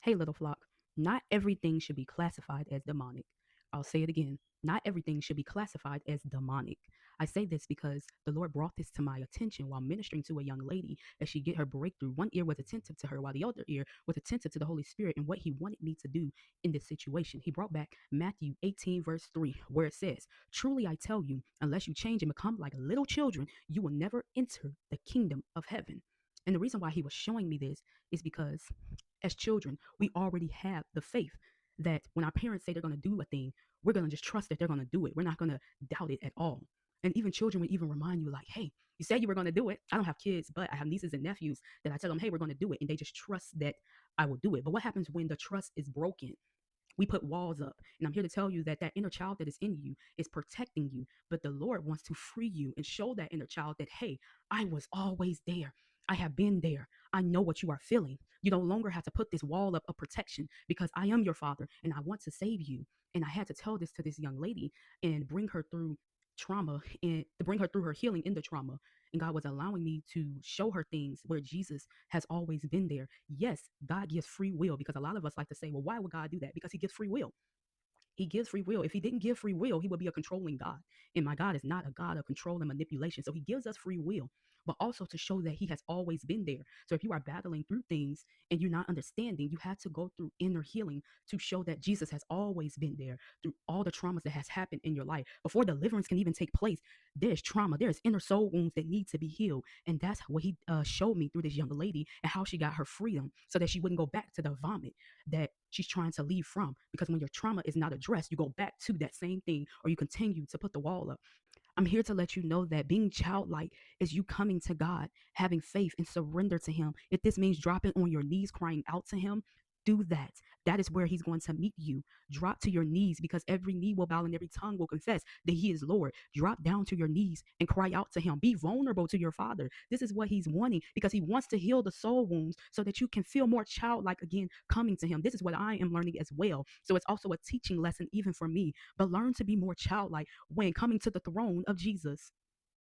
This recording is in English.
Hey, little flock, not everything should be classified as demonic. I'll say it again. Not everything should be classified as demonic. I say this because the Lord brought this to my attention while ministering to a young lady as she get her breakthrough. One ear was attentive to her while the other ear was attentive to the Holy Spirit and what he wanted me to do in this situation. He brought back Matthew 18 verse 3 where it says, "Truly I tell you, unless you change and become like little children, you will never enter the kingdom of heaven." And the reason why he was showing me this is because as children, we already have the faith that when our parents say they're going to do a thing, we're going to just trust that they're going to do it. We're not going to doubt it at all. And even children would even remind you, like, hey, you said you were going to do it. I don't have kids, but I have nieces and nephews that I tell them, hey, we're going to do it. And they just trust that I will do it. But what happens when the trust is broken? We put walls up. And I'm here to tell you that that inner child that is in you is protecting you. But the Lord wants to free you and show that inner child that, hey, I was always there. I have been there. I know what you are feeling. You no longer have to put this wall up of protection because I am your father and I want to save you. And I had to tell this to this young lady and bring her through trauma and to bring her through her healing in the trauma. And God was allowing me to show her things where Jesus has always been there. Yes, God gives free will because a lot of us like to say, well, why would God do that? Because he gives free will. He gives free will. If he didn't give free will, he would be a controlling God. And my God is not a God of control and manipulation. So he gives us free will, but also to show that he has always been there. So if you are battling through things and you're not understanding, you have to go through inner healing to show that Jesus has always been there through all the traumas that has happened in your life. Before deliverance can even take place, there's trauma, there's inner soul wounds that need to be healed. And that's what he showed me through this young lady and how she got her freedom so that she wouldn't go back to the vomit that she's trying to leave from. Because when your trauma is not addressed, you go back to that same thing or you continue to put the wall up. I'm here to let you know that being childlike is you coming to God, having faith and surrender to him. If this means dropping on your knees, crying out to him, do that. That is where he's going to meet you. Drop to your knees because every knee will bow and every tongue will confess that he is Lord. Drop down to your knees and cry out to him. Be vulnerable to your father. This is what he's wanting because he wants to heal the soul wounds so that you can feel more childlike again coming to him. This is what I am learning as well. So it's also a teaching lesson even for me. But learn to be more childlike when coming to the throne of Jesus.